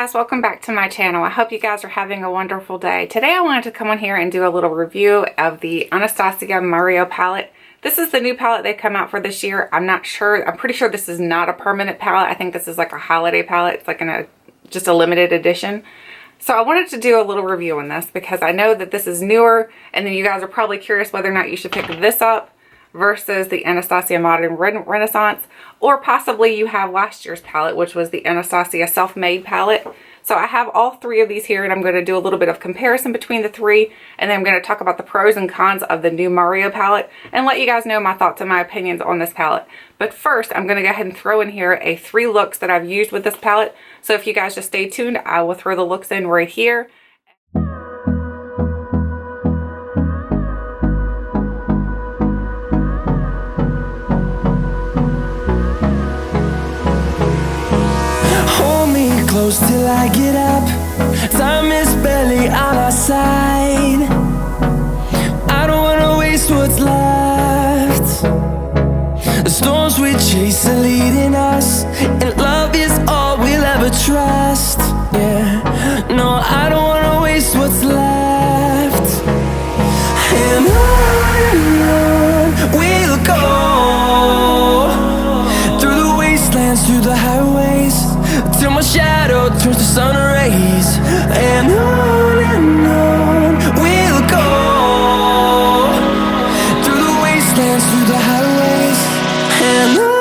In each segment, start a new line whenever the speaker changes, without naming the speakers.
guys, welcome back to my channel. I hope you guys are having a wonderful day. Today I wanted to come on here and do a little review of the Anastasia Master Palette. This is the new palette they come out for this year. I'm not sure. I'm pretty sure this is not a permanent palette. I think this is like a holiday palette. It's like just a limited edition. So I wanted to do a little review on this because I know that this is newer, and then you guys are probably curious whether or not you should pick this up versus the Anastasia Modern Renaissance, or possibly you have last year's palette, which was the Anastasia Self-Made palette. So I have all three of these here, and I'm going to do a little bit of comparison between the three, and then I'm going to talk about the pros and cons of the new Mario palette and let you guys know my thoughts and my opinions on this palette. But first, I'm going to go ahead and throw in here a 3 looks that I've used with this palette. So if you guys just stay tuned, I will throw the looks in right here.
Close till I get up. Time is barely on our side. I don't wanna waste what's left. The storms we chase are leading us, and love is all we'll ever trust. Yeah, no, I don't wanna waste what's left. And on we'll go, through the wastelands, through the highways, till my shadow turns to sun rays. And on we'll go, through the wastelands, through the highways, and on we'll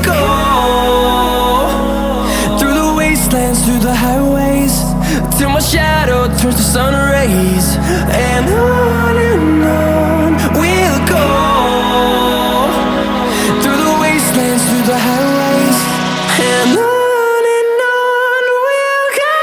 go. Through the highways, till my shadow turns to sun rays. And on we'll go, through the wastelands, through the highways, and on we'll go.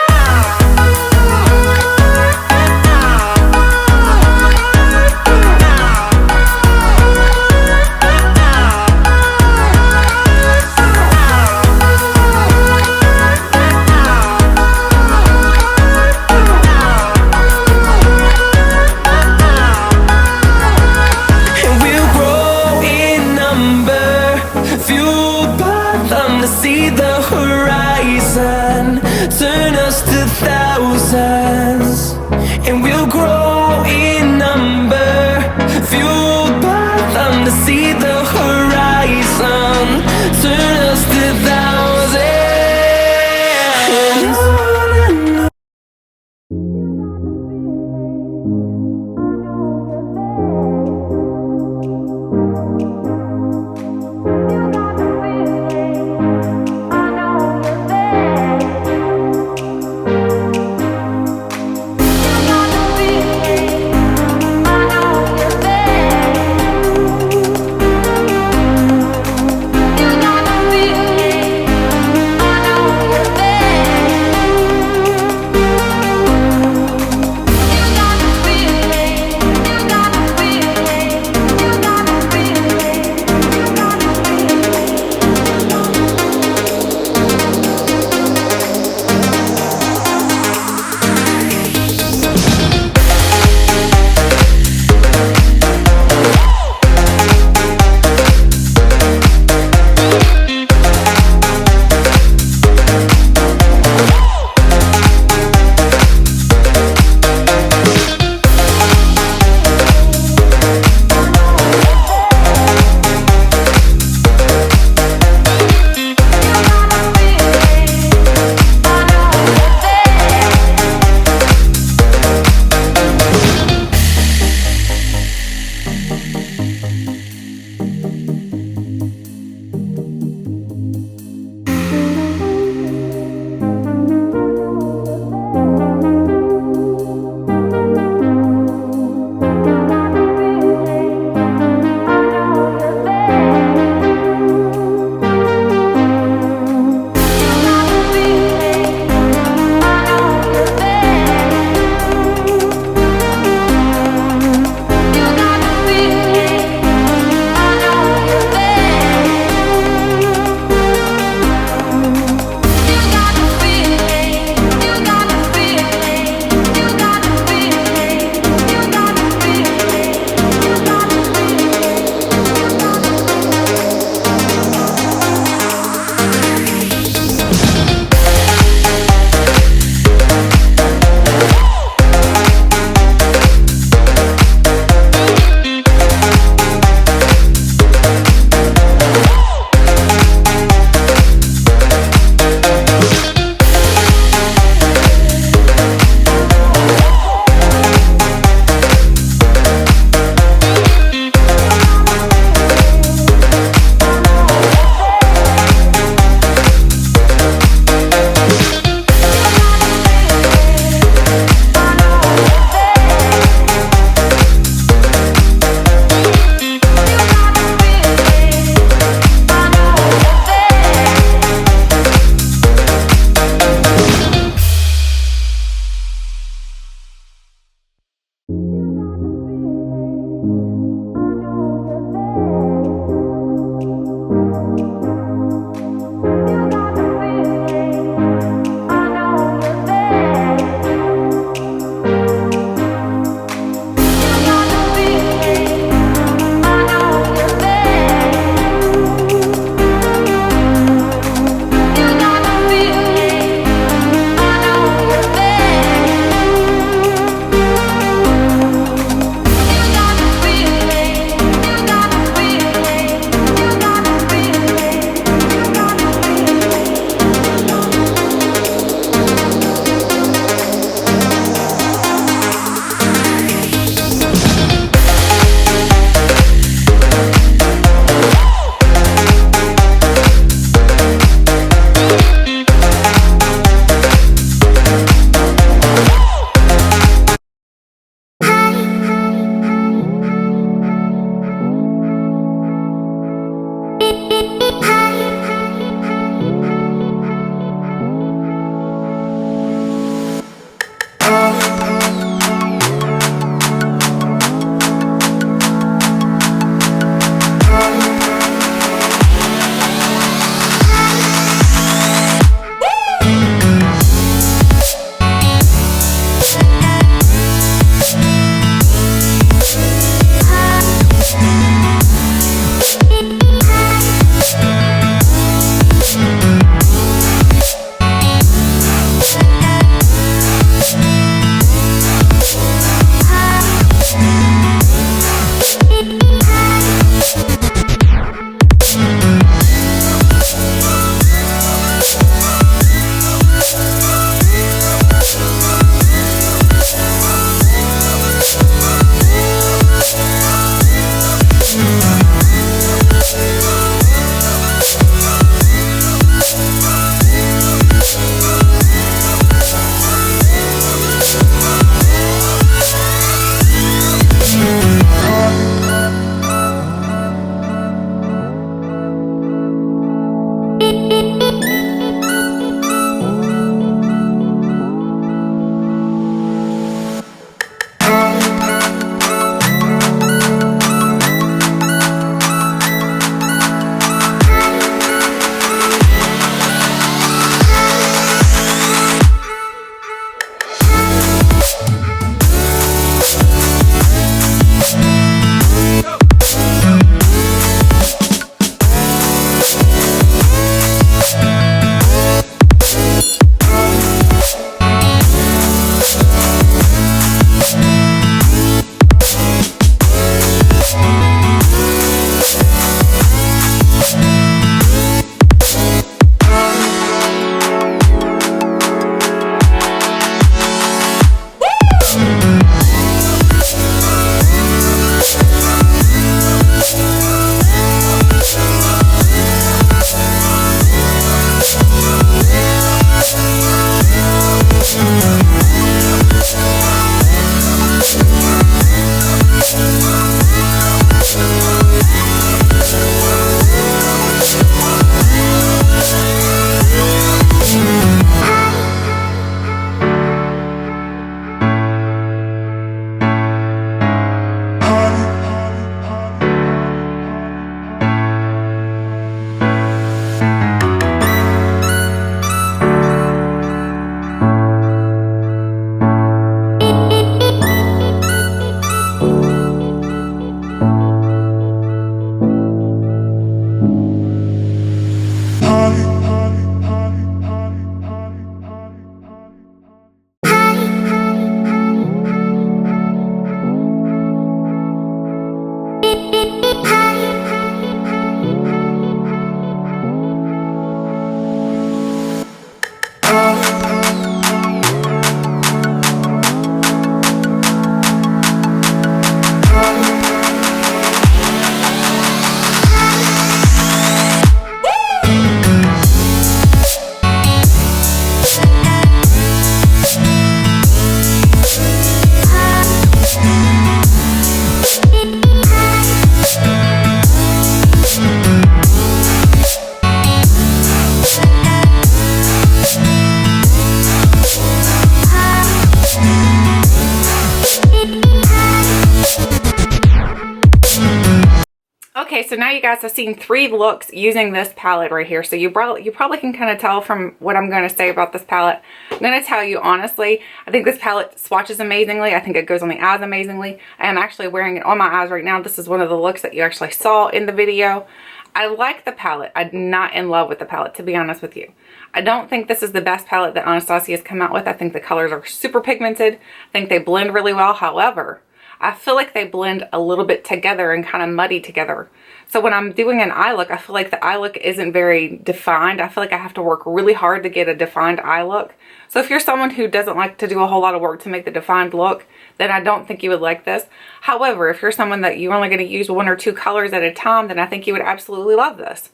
Okay, so now you guys have seen 3 looks using this palette right here. So you probably can kind of tell from what I'm going to say about this palette. I'm going to tell you honestly, I think this palette swatches amazingly. I think it goes on the eyes amazingly. I am actually wearing it on my eyes right now. This is one of the looks that you actually saw in the video. I like the palette. I'm not in love with the palette, to be honest with you. I don't think this is the best palette that Anastasia has come out with. I think the colors are super pigmented. I think they blend really well. However, I feel like they blend a little bit together and kind of muddy together. So when I'm doing an eye look, I feel like the eye look isn't very defined. I feel like I have to work really hard to get a defined eye look. So if you're someone who doesn't like to do a whole lot of work to make the defined look, then I don't think you would like this. However, if you're someone that you're only going to use 1 or 2 colors at a time, then I think you would absolutely love this.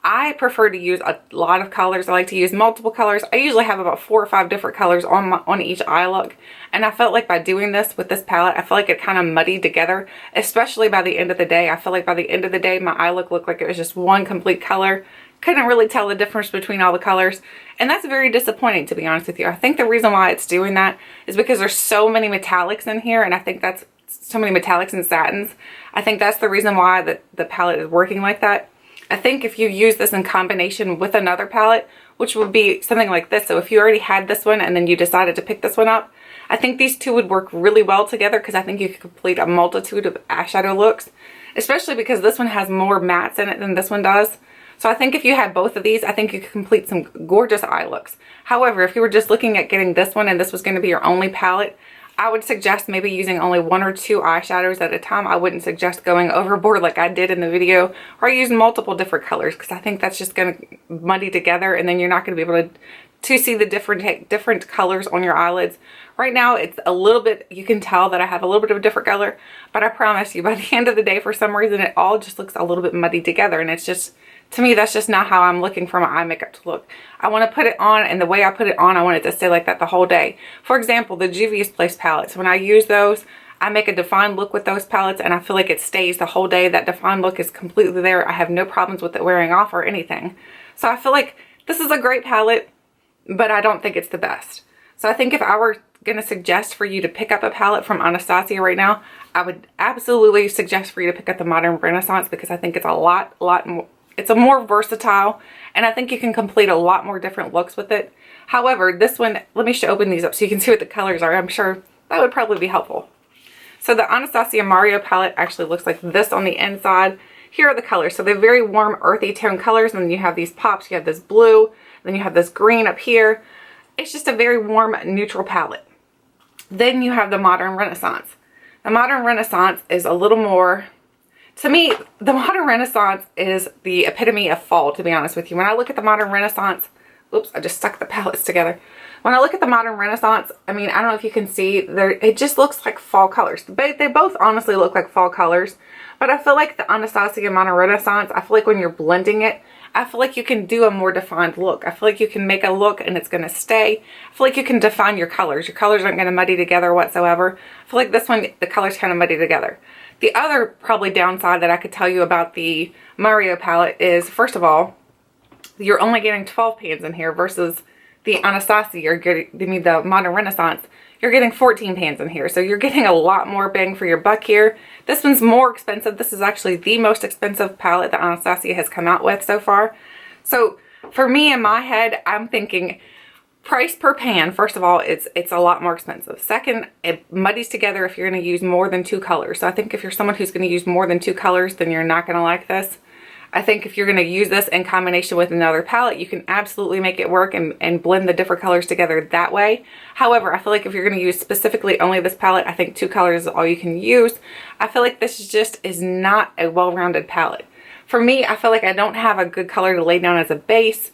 I prefer to use a lot of colors. I like to use multiple colors. I usually have about 4 or 5 different colors on each eye look. And I felt like by doing this with this palette, I feel like it kind of muddied together, especially by the end of the day. I feel like by the end of the day, my eye look looked like it was just one complete color. Couldn't really tell the difference between all the colors. And that's very disappointing, to be honest with you. I think the reason why it's doing that is because there's so many metallics in here. And I think that's so many metallics and satins. I think that's the reason why the palette is working like that. I think if you use this in combination with another palette, which would be something like this. So if you already had this one and then you decided to pick this one up, I think these 2 would work really well together because I think you could complete a multitude of eyeshadow looks, especially because this one has more mattes in it than this one does. So I think if you had both of these, I think you could complete some gorgeous eye looks. However, if you were just looking at getting this one and this was going to be your only palette, I would suggest maybe using only 1 or 2 eyeshadows at a time. I wouldn't suggest going overboard like I did in the video, or use multiple different colors because I think that's just going to muddy together and then you're not going to be able to see the different colors on your eyelids. Right now it's a little bit, you can tell that I have a little bit of a different color, but I promise you by the end of the day, for some reason, it all just looks a little bit muddy together, and it's just, to me, that's just not how I'm looking for my eye makeup to look. I want to put it on, and the way I put it on, I want it to stay like that the whole day. For example, the Juvia's Place palettes, when I use those, I make a defined look with those palettes, and I feel like it stays the whole day. That defined look is completely there. I have no problems with it wearing off or anything. So I feel like this is a great palette, but I don't think it's the best. So I think if I were going to suggest for you to pick up a palette from Anastasia right now, I would absolutely suggest for you to pick up the Modern Renaissance because I think it's a lot more, it's a more versatile, and I think you can complete a lot more different looks with it. However, this one, let me open these up so you can see what the colors are. I'm sure that would probably be helpful. So the Anastasia Mario palette actually looks like this on the inside. Here are the colors. So they're very warm, earthy tone colors, and then you have these pops. You have this blue, then you have this green up here. It's just a very warm, neutral palette. Then you have the Modern Renaissance. The Modern Renaissance is a little more, to me, the Modern Renaissance is the epitome of fall, to be honest with you. When I look at the Modern Renaissance, oops, I just stuck the palettes together. When I look at the Modern Renaissance, I mean, I don't know if you can see, it just looks like fall colors. They both honestly look like fall colors, but I feel like the Anastasia Modern Renaissance, I feel like when you're blending it, I feel like you can do a more defined look. I feel like you can make a look and it's going to stay. I feel like you can define your colors. Your colors aren't going to muddy together whatsoever. I feel like this one, the colors kind of muddy together. The other probably downside that I could tell you about the Mario palette is, first of all, you're only getting 12 pans in here versus the Anastasia, you're getting, the Modern Renaissance, you're getting 14 pans in here. So you're getting a lot more bang for your buck here. This one's more expensive. This is actually the most expensive palette that Anastasia has come out with so far. So for me, in my head, I'm thinking price per pan, first of all, it's a lot more expensive. Second, it muddies together if you're going to use more than 2 colors. So I think if you're someone who's going to use more than 2 colors, then you're not going to like this. I think if you're going to use this in combination with another palette, you can absolutely make it work and blend the different colors together that way. However, I feel like if you're going to use specifically only this palette, I think 2 colors is all you can use. I feel like this just is not a well-rounded palette. For me, I feel like I don't have a good color to lay down as a base.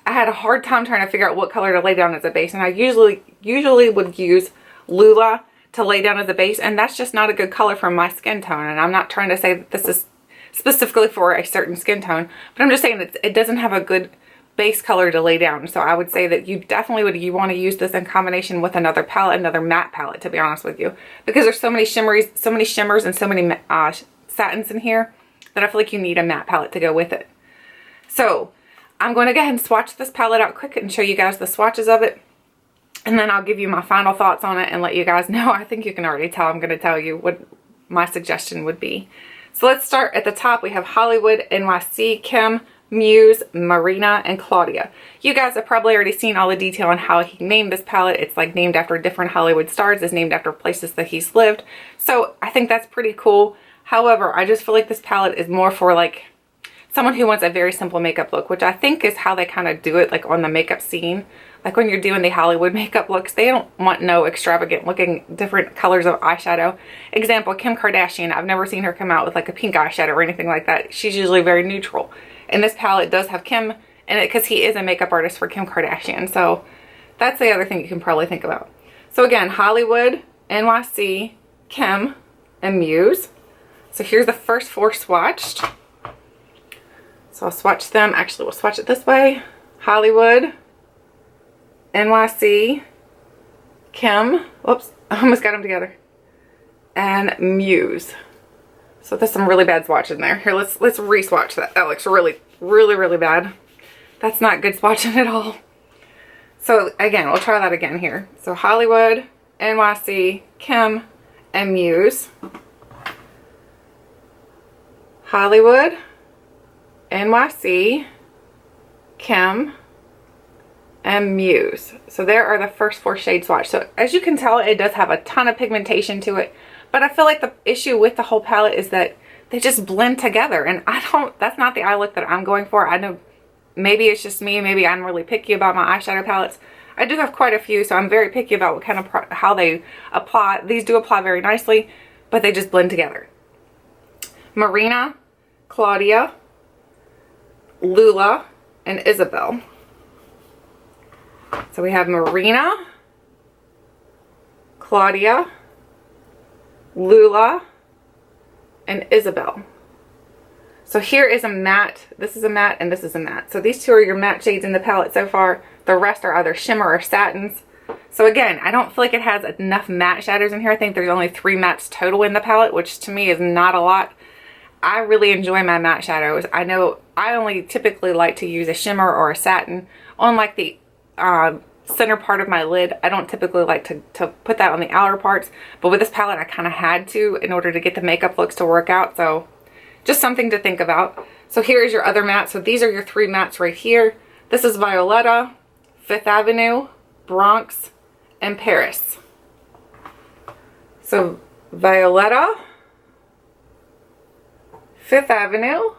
I had a hard time trying to figure out what color to lay down as a base, and I usually would use Lula to lay down as a base, and that's just not a good color for my skin tone. And I'm not trying to say that this is specifically for a certain skin tone, but I'm just saying that it doesn't have a good base color to lay down. So I would say that you definitely you want to use this in combination with another palette, another matte palette, to be honest with you, because there's so many shimmers and so many satins in here that I feel like you need a matte palette to go with it. So I'm going to go ahead and swatch this palette out quick and show you guys the swatches of it, and then I'll give you my final thoughts on it and let you guys know. I think you can already tell I'm going to tell you what my suggestion would be. So let's start at the top. We have Hollywood, NYC, Kim, Muse, Marina, and Claudia. You guys have probably already seen all the detail on how he named this palette. It's like named after different Hollywood stars. It's named after places that he's lived. So I think that's pretty cool. However, I just feel like this palette is more for like someone who wants a very simple makeup look, which I think is how they kind of do it, like on the makeup scene. Like when you're doing the Hollywood makeup looks, they don't want no extravagant looking different colors of eyeshadow. Example, Kim Kardashian. I've never seen her come out with like a pink eyeshadow or anything like that. She's usually very neutral. And this palette does have Kim in it because he is a makeup artist for Kim Kardashian. So that's the other thing you can probably think about. So again, Hollywood, NYC, Kim, and Muse. So here's the first 4 swatched. So I'll swatch them. Actually, we'll swatch it this way. Hollywood, NYC, Kim, whoops, I almost got them together, and Muse. So there's some really bad swatch in there. Here, let's re-swatch that. That looks really, really, really bad. That's not good swatching at all. So again, we'll try that again here. So Hollywood, NYC, Kim, and Muse. Hollywood, NYC, Kim, and Muse. So there are the first 4 shades swatched. So as you can tell, it does have a ton of pigmentation to it, but I feel like the issue with the whole palette is that they just blend together, and that's not the eye look that I'm going for. I know maybe it's just me, maybe I'm really picky about my eyeshadow palettes. I do have quite a few, so I'm very picky about what kind of how they apply. These do apply very nicely, but they just blend together. Marina, Claudia, Lula, and Isabel. So we have Marina, Claudia, Lula, and Isabel. So here is a matte, this is a matte, and this is a matte. So these 2 are your matte shades in the palette so far. The rest are either shimmer or satins. So again, I don't feel like it has enough matte shadows in here. I think there's only 3 mattes total in the palette, which to me is not a lot. I really enjoy my matte shadows. I know I only typically like to use a shimmer or a satin on like the center part of my lid. I don't typically like to put that on the outer parts, but with this palette I kind of had to in order to get the makeup looks to work out. So just something to think about. So here's your other matte. So these are your 3 mattes right here. This is Violetta, Fifth Avenue, Bronx, and Paris. So Violetta, Fifth Avenue,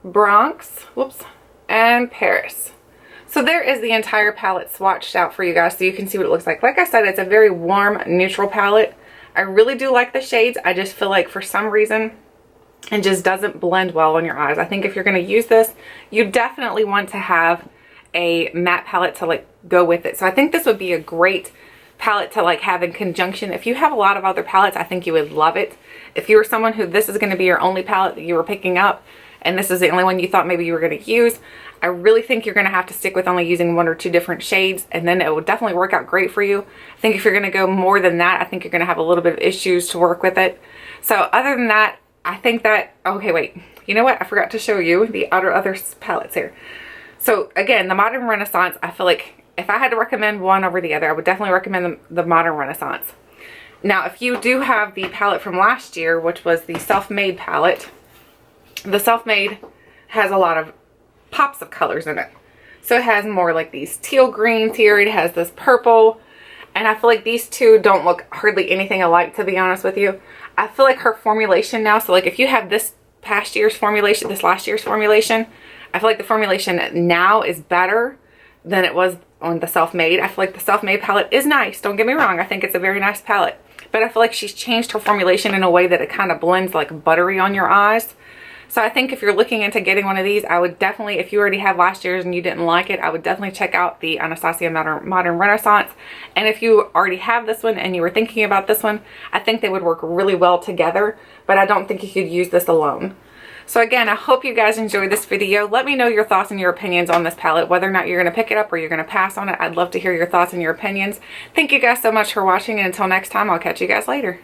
Bronx, whoops, and Paris. So there is the entire palette swatched out for you guys so you can see what it looks like. Like I said, it's a very warm, neutral palette. I really do like the shades. I just feel like for some reason it just doesn't blend well on your eyes. I think if you're going to use this, you definitely want to have a matte palette to like go with it. So I think this would be a great palette to like have in conjunction. If you have a lot of other palettes, I think you would love it. If you were someone who this is going to be your only palette that you were picking up and this is the only one you thought maybe you were going to use, I really think you're going to have to stick with only using 1 or 2 different shades, and then it will definitely work out great for you. I think if you're going to go more than that, I think you're going to have a little bit of issues to work with it. So other than that, I think that, okay, wait, you know what? I forgot to show you the other palettes here. So again, the Modern Renaissance, I feel like if I had to recommend one over the other, I would definitely recommend the Modern Renaissance. Now, if you do have the palette from last year, which was the Self-Made palette, the Self-Made has a lot of pops of colors in it. So it has more like these teal greens here. It has this purple. And I feel like these 2 don't look hardly anything alike, to be honest with you. I feel like her formulation now, so like if you have this past year's formulation, this last year's formulation, I feel like the formulation now is better than it was on the Self-Made. I feel like the Self-Made palette is nice. Don't get me wrong. I think it's a very nice palette. But I feel like she's changed her formulation in a way that it kind of blends like buttery on your eyes. So I think if you're looking into getting one of these, I would definitely, if you already have last year's and you didn't like it, I would definitely check out the Anastasia Modern Renaissance. And if you already have this one and you were thinking about this one, I think they would work really well together, but I don't think you could use this alone. So again, I hope you guys enjoyed this video. Let me know your thoughts and your opinions on this palette, whether or not you're going to pick it up or you're going to pass on it. I'd love to hear your thoughts and your opinions. Thank you guys so much for watching, and until next time, I'll catch you guys later.